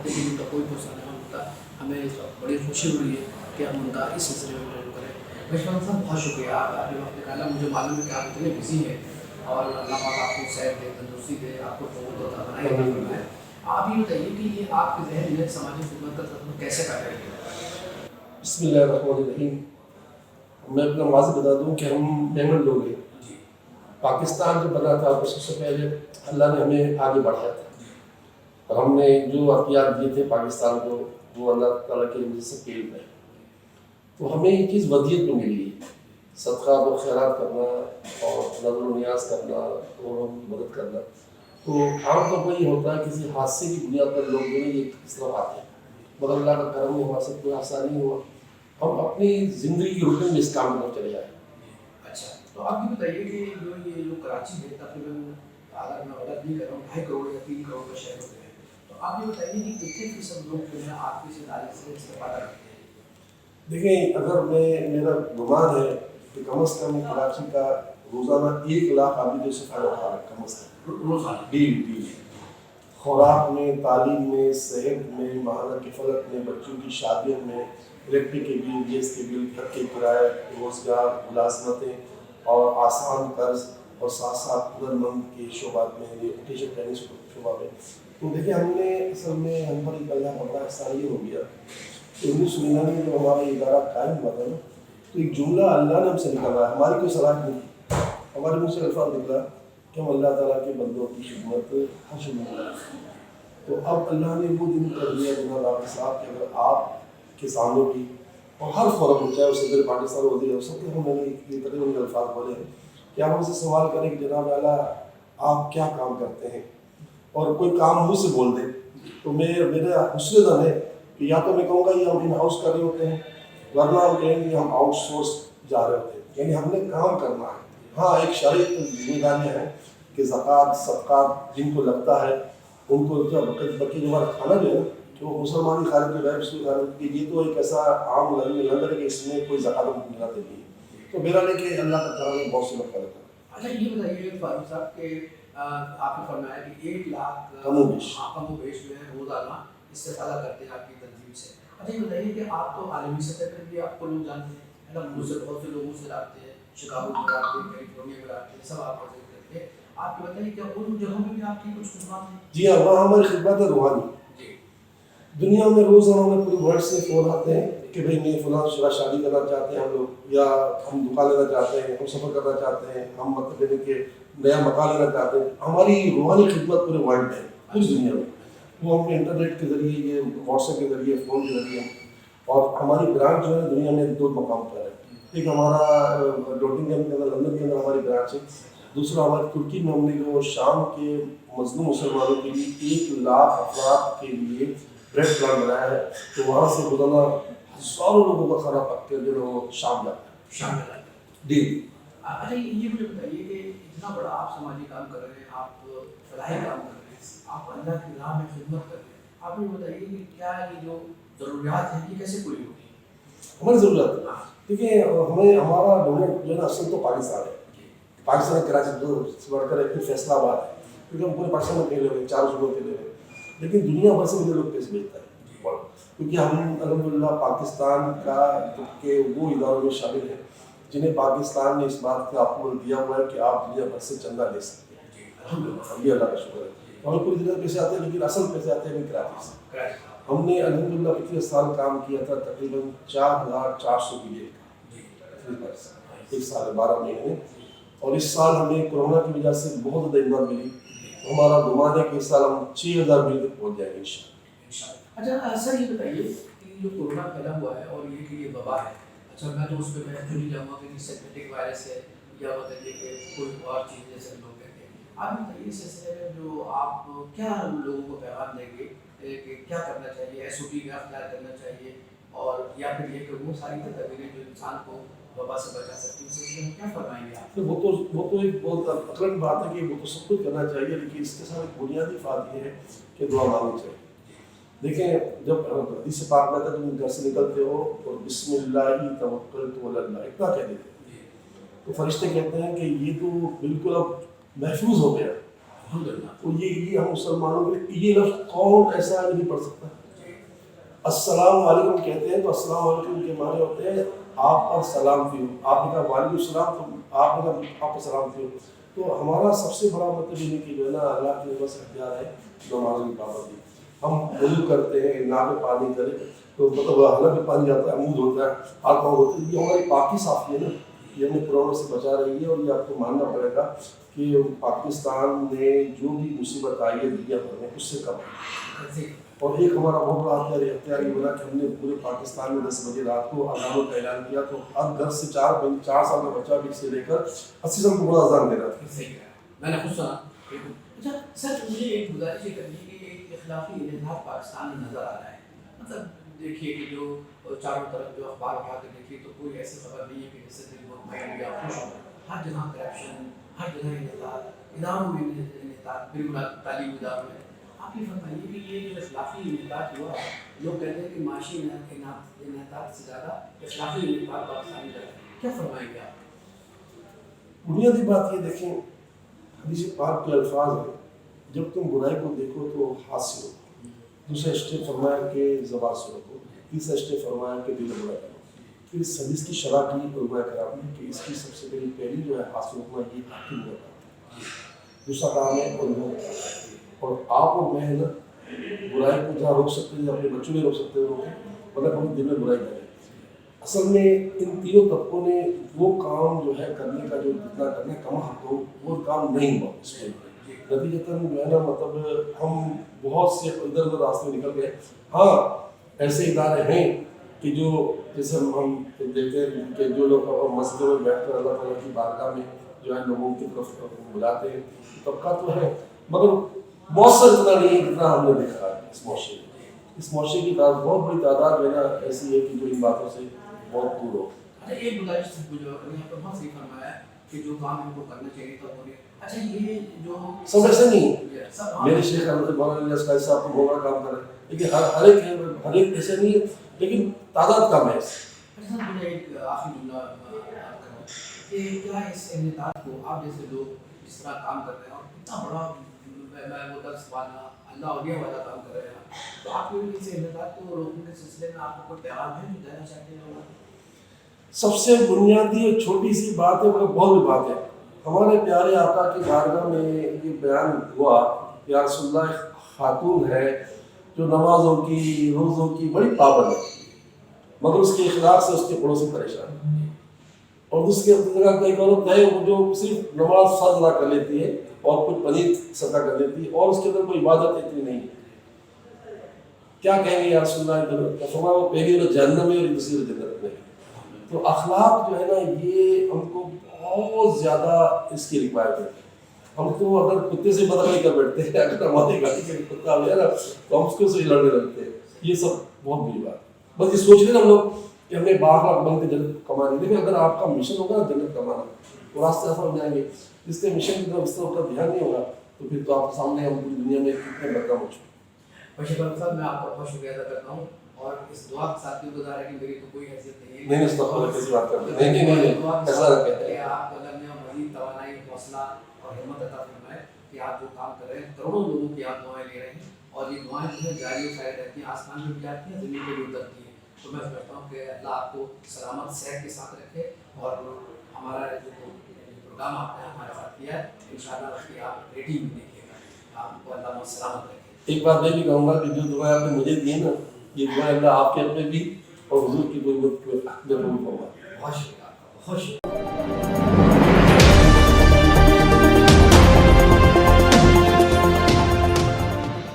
کرتے کہ ان کا کوئی پرسن نہیں ہوتا. ہمیں بڑی خوشی ہو رہی ہے کہ ہم ان کا اس سلسلے میں انٹرویو کریں. رشوان صاحب بہت شکریہ, آپ نے وقت نکالا. مجھے معلوم ہے کہ آپ اتنے بزی ہیں اور اللہ پاک آپ کو صحت دے, تندرستی دے, آپ کو قوت عطا فرمائے. آپ یہ بتائیے کہ یہ آپ کے ذہن میں سماجی خدمت کا تصور کیسے کر رہے ہیں؟ بسم اللہ الرحمن الرحیم. میں اپنا واضح بتا دوں کہ ہم میمن لوگ ہیں. پاکستان جو بنا تھا اس سے پہلے اللہ نے ہمیں آگے بڑھایا تھا, اور ہم نے جو عطیات دیے تھے پاکستان کو وہ اللہ تعالیٰ کے وجہ سے پیل میں. تو ہمیں یہ چیز ودیت میں ملی ہے, صدقات و خیرات کرنا اور نظر و نیاز کرنا اور مدد کرنا. تو عام طور پر یہ ہوتا ہے کسی حادثے کی بنیاد پر لوگ یہ اس طرف آتے ہیں, مگر اللہ کا کرم ہوا, سب کوئی آسانی نہیں ہوا, ہم اپنی زندگی کی روٹین میں اس کام میں چلے جائیں. اچھا, تو آپ یہ بتائیے کہ جو کراچی ہے تقریباً, اگر میں غلط نہیں کر رہا ہوں, 2.5 کروڑ یا 3 کروڑ کا شہر ہوتے ہیں, تو آپ یہ بتائیے کہ کتنے فیصد لوگ جو ہے آپ کی ادارے سے استفادہ کرتے ہیں؟ دیکھیں, اگر میرا گمان ہے کہ کم از کم کراچی کا روزانہ 1 لاکھ آدمی سے فائدہ اٹھا رہا ہے, کم از کم روزانہ. ڈیل خوراک میں, تعلیم میں, صحت میں, ماہانہ کفالت میں, بچوں کی شادیوں میں, الیکٹرک کے بل, گیس کے بل, گھر کے کرایہ, روزگار, ملازمتیں اور آسان قرض, اور ساتھ ساتھ ہنر مند کے شعبات میں, ایجوکیشن ٹریننگ شعبہ میں. تو دیکھیں, ہم نے اصل میں ہم پر ایک اللہ کا بڑا احسان یہ ہو گیا. 1999 میں جب ہمارا ادارہ قائم ہوا تھا نا, تو ایک جملہ اللہ نے ہم سے نکالا, ہماری کوئی صلاح نہیں تھی, ہمارے منہ سے الفاظ نکلا کہ ہم اللہ تعالیٰ کے بندوں کی خدمت ہر شبہ کریں. تو اب اللہ نے وہ دن کر دیا جناب آپ صاحب کہ اگر آپ کے سامنے بھی اور ہر فورم میں, چاہے وہ صدر پاکستان وزیر ہو سکتے ہیں, میں نے یہ تقریباً الفاظ بولے ہیں کہ آپ ہم سے سوال کریں کہ جناب اعلیٰ آپ کیا کام کرتے ہیں, اور کوئی کام مجھ سے بول دیں, تو میرا حسن زن ہے کہ یا تو میں کہوں گا یہ ہم ان ہاؤس کر رہے ہوتے ہیں, ورنہ ہم کہیں گے ہم آؤٹ سورس جا رہے ہوتے ہیں. یعنی ہم نے کام کرنا ہے. ہاں, ایک شرعی ذمہ داریاں ہیں کہ زکوٰۃ صدقات جن کو لگتا ہے ان کو بلکہ جو ہمارا کھانا جو ہے کہ وہ مسلمان خالد کے غیر مسلم خالد کی, یہ تو ایک ایسا عام لنگر ہے کہ اس میں کوئی زکوٰۃ ملنا نہیں ہے. تو میرا لے کے اللہ کا کرم ہے, بہت سے لوگ کرتا ہے. اچھا, یہ بتائیے فاروق صاحب کہ آپ نے فرمایا کہ 1 لاکھ کم و بیش جو ہے روزانہ استفادہ کرتے ہیں آپ کی تنظیم سے. اچھا, یہ بتائیے کہ آپ تو عالمی سطح پر بھی آپ کو لوگ جانتے ہیں, ہے نا, مجھ سے بہت سے لوگوں سے رابطے ہیں, شکاگو میں رابطے ہیں, کیلیفورنیا میں رابطے ہیں, سب آپ کا ذکر کرتے ہیں. آپ یہ بتائیے کہ ان جگہوں میں بھی آپ کی کچھ خدمات ہیں؟ جی ہاں, وہاں ہماری خدمات ہے روحانی. دنیا میں روزانہ ہمیں پوری ورلڈ سے فون آتے ہیں کہ بھئی میں فلاں شادی کرنا چاہتے ہیں ہم لوگ, یا ہم دکان لینا چاہتے ہیں, ہم سفر کرنا چاہتے ہیں, ہم مطلب کہ نیا مکان لینا چاہتے ہیں. ہماری روحانی خدمت پورے ورلڈ میں, پوری دنیا میں, وہ ہم انٹرنیٹ کے ذریعے, یہ واٹس ایپ کے ذریعے, فون کے ذریعے. اور ہماری برانچ جو ہے دنیا میں 2 مقام پر ہے. ایک ہمارا ڈوٹنگم کے اندر, لندن کے اندر ہماری برانچ ہے. دوسرا ہماری ترکی میں ہم نے جو شام کے مظلوم مسلمانوں کے لیے 1 لاکھ افراد کے لیے بریڈ پلان بنایا ہے. تو وہاں سے روزانہ ہزاروں لوگوں کا کھانا پک کے جو ہے وہ شام جاتا ہے. شام میں جاتا ہے جی. اچھا, یہ مجھے بتائیے کہ اتنا بڑا آپ سماجی کام کر رہے ہیں, آپ فلاحی کام کر رہے ہیں, آپ اللہ کی راہ میں خدمت کر رہے ہیں, آپ یہ بتائیے کہ کیا یہ جو ضروریات ہیں یہ کیسے پوری ہوتی ہیں؟ ہماری ضرورت ہے, دیکھیے ہمیں ہمارا ڈونیٹ جو ہے نا اصل تو پاکستان ہے. پاکستان کراچی سے بڑھ کر ایک فیصلہ آباد ہے, کیونکہ ہم پورے پاکستان میں پھیلے ہوئے ہیں, 4 صوبوں میں پھیلے ہوئے ہیں. لیکن دنیا بھر سے مجھے لوگ پیسے بھیجتا ہے, کیونکہ ہم الحمدللہ پاکستان کا کے وہ اداروں میں شامل ہیں جنہیں پاکستان نے اس بات کا اپروول دیا ہوا ہے کہ آپ دنیا بھر سے چندہ لے سکتے ہیں. الحمدللہ, یہ اللہ کا شکر ہے. ہمیں پوری دنیا پیسے آتے ہیں, لیکن اصل پیسے آتے ہیں کراچی سے. ہم نے الحمدللہ پچھلے سال کام کیا تھا تقریباً 4,400 بلین کا, 1 سال 12 مہینے میں. اور اس سال ہمیں کورونا کی وجہ سے بہت زیادہ امداد ملی. ہمارا گمان ہے کہ اس سال ہم 6,000 بلین تک پہنچ جائیں گے انشاءاللہ. اچھا سر, یہ بتائیے کہ جو کورونا پھیلا ہوا ہے اور یہ کہ یہ وبا ہے, اچھا میں تو اس پہ میں بھول جاؤں گا کہ سینتھیٹک وائرس ہے یا بتائیے کہ کوئی اور چیز جیسے لوگ کہتے ہیں. آپ بتائیے اس سلسلے میں جو آپ کیا لوگوں کو پیغام دیں گے کہ کیا کرنا چاہیے, SOP کا اختیار کرنا چاہیے, اور یا پھر یہ کہ وہ ساری تدابیریں جو انسان کو وبا سے بچا سکتی ہیں, اس سلسلے میں کیا فرمائیں گے آپ؟ وہ تو ایک بہت اکرم بات ہے کہ وہ تو سب کچھ کرنا چاہیے, لیکن اس کے ساتھ ایک بنیادی بات یہ ہے کہ دعا مانگنی چاہیے. دیکھیں, جب حدیث پاک میں تم گھر سے نکلتے ہو اور بسم اللہ توکلت علی اللہ اتنا کہہ دیتے ہیں, تو فرشتے کہتے ہیں کہ یہ تو بالکل اب محفوظ ہو گیا, الحمدللہ. تو یہ ہم مسلمانوں کے یہ لفظ کون ایسا نہیں پڑھ سکتا. السلام علیکم کہتے ہیں تو السلام علیکم کے معنی ہوتے ہیں آپ پر سلامتی ہو. آپ نے کہا وعلیکم السلام تو آپ نے کہا آپ پر سلامتی ہو. تو ہمارا سب سے بڑا مطلب یہ کہ جو ہے نا اللہ کی نعمت سے اختیار ہے نماز کی پابندی. ہم وضو کرتے ہیں ناک میں پانی کریں تو مطلب حلق میں پانی جاتا ہے عمود ہوتا ہے ہاتھ پاؤں ہوتے ہیں. یہ ہماری پاکی صافی ہے نا, یہ ہمیں کورونا سے بچا رہی ہے. اور یہ آپ کو ماننا پڑے گا کہ پاکستان میں جو بھی مصیبت آئی ہے دنیا بھر میں اس سے کم ہے. اور ایک ہمارا بہت بڑا اختیار یہ بنا کہ ہم نے پورے پاکستان میں 10 بجے رات کو اذانوں کا اعلان کیا تو ہر گھر سے 4 سال کا بچہ بھی سے لے کر 80 سال کو بڑا اذان دے رہا تھا. میں نے خود سنا. اچھا سر مجھے ایک گزارش یہ کرنی ہے کہ ایک اخلاقی انحراف پاکستان میں نظر آ رہا ہے. مطلب دیکھیے کہ جو چاروں طرف جو اخبار اٹھا کے دیکھیے تو کوئی ایسی خبر نہیں ہے کہ جس سے دل مطمئن یا خوش ہو. ہر جگہ کرپشن, ہر جگہ انحطاط, اداروں میں انحطاط, بالکل تعلیمی اداروں میں. آپ یہ فرمائیے کہ یہ جو اخلاقی انحطاط ہوا ہے, لوگ کہتے ہیں کہ معاشی انحطاط سے زیادہ اخلاقی انحطاط پاکستان میں ہے. کیا فرمائیں گے آپ؟ بنیادی بات یہ دیکھیں حدیث پاک کے الفاظ ہیں جب تم برائی کو دیکھو تو ہاتھ سے روکو. دوسرا اسٹیپ فرمایا کہ زبان سے روکو. تیسرا اسٹیپ فرمایا کہ دل برا کرو. پھر اس حدیث کی شرح کی علماء کرام نے کہ اس کی سب سے بڑی پہلی جو ہے ہاتھ سے روکنا یہ حق کی برا. دوسرا کام ہے اور آپ اور میں نا برائی کو جہاں روک سکتے ہیں اپنے بچوں میں روک سکتے ہیں روکیں, مطلب ہم دل میں برائی کریں. اصل میں ان تینوں طبقوں نے وہ کام جو ہے کرنے کا جو جتنا کرنا کم حق ہو وہ کام نہیں ہوا. اس میں نتیجتاً جو ہے نا مطلب ہم بہت سے ادھر ادھر راستے نکل گئے. ہاں ایسے ادارے ہیں کہ جو جیسے ہم دیکھتے ہیں کہ جو لوگ مسجدوں میں بیٹھ کر اللہ تعالیٰ کی بارگاہ میں جو ہے لوگوں کی طرف بلاتے ہیں طبقہ تو ہے مگر بہت سا اتنا نہیں ہے جتنا ہم نے دیکھا ہے اس معاشرے میں. اس معاشرے کی بہت بڑی تعداد جو ہے نا ایسی ہے کہ جو ان باتوں سے بہت دور ہو. اچھا ایک گزارش سے جو یہاں پر بہت صحیح فرمایا کہ جو کام ان کو کرنا چاہیے تھا وہ. اچھا یہ جو سب ایسے نہیں میرے شیخ مولانا الیاس قادری صاحب کو بہت بڑا کام کر رہے ہیں لیکن ہر ایک ایسے نہیں ہے لیکن تعداد کم ہے. اچھا مجھے ایک آخری جملہ کہ کیا اس انحطاط کو آپ جیسے لوگ جس طرح کام کر رہے ہیں اور اتنا بڑا میں وہ درس والا اللہ اولیاء والا کام کر رہے ہیں تو آپ کو اس انحطاط کو روکنے کے سلسلے میں آپ کو کوئی پیغام ہے جو دینا چاہتے ہیں؟ سب سے بنیادی اور چھوٹی سی بات ہے وہ بہت بڑی بات ہے. ہمارے پیارے آقا کی بارگاہ میں یہ بیان ہوا کہ یا رسول اللہ خاتون ہے جو نمازوں کی روزوں کی بڑی پابند ہے مگر اس کے اخلاق سے اس کے پڑوسی پریشان ہیں. اور اس کے جگہ کئی عورت ہے جو صرف نماز فرض ادا کر لیتی ہے اور کچھ پنیر صدقہ کر لیتی ہے اور اس کے اندر کوئی عبادت اتنی نہیں ہے. کیا کہیں گے یا رسول اللہ فرمایا وہ پہلی عورت جہنم میں اور دوسری عورت جنت میں. تو اخلاق جو ہے نا یہ ہم کو بہت زیادہ اس کی ریکوائرمنٹ ہے. ہم تو اگر کتے سے بدتمیزی کر بیٹھتے ہیں اگر ہماری گاڑی کا کتا آ گیا نا تو ہم اس کو سے لڑنے لگتے ہیں. یہ سب بہت بری بات. بس یہ سوچ لیں ہم لوگ کہ ہمیں باہر بن کے جنت کمانی. لیکن اگر آپ کا مشن ہوگا نا جنت کمانا تو راستے آسان ہو جائیں گے. جس کے مشن کی طرف اس طرح کا دھیان نہیں ہوگا تو پھر تو آپ کے سامنے ہم پوری دنیا میں کتنے بدنام ہو چکے. بشیر صاحب میں آپ کا بہت شکریہ ادا کرتا ہوں اور اس دعا کے ساتھ بھی گزارا کہ میری تو کوئی حیثیت نہیں ہے. نہیں استغفر کیسی بات کرتے ہیں. نہیں ایسا کہ آپ اللہ نے مزید توانائی حوصلہ اور ہمت عطا فرمائے کہ آپ جو کام کر رہے ہیں کروڑوں لوگوں کی آپ دعائیں لے رہے ہیں اور یہ دعائیں جو ہے جاری و ساری رہتی ہیں, آسمان میں بھی جاتی ہیں زمین پہ بھی اترتی ہیں. تو میں سمجھتا ہوں کہ اللہ آپ کو سلامت صحت کے ساتھ رکھے اور ہمارا جو پروگرام آپ نے ہمارے ساتھ کیا ہے انشاءاللہ اس کی آپ ریٹنگ بھی دیکھیے گا. آپ کو اللہ سلامت رکھے. ایک بات میں بھی کہوں گا کہ جو دعائیں آپ نے مجھے دی نا یہ دعائیں اللہ آپ کے اپنے بھی اور حضور کی کوئی بہت شکریہ. بہت شکریہ.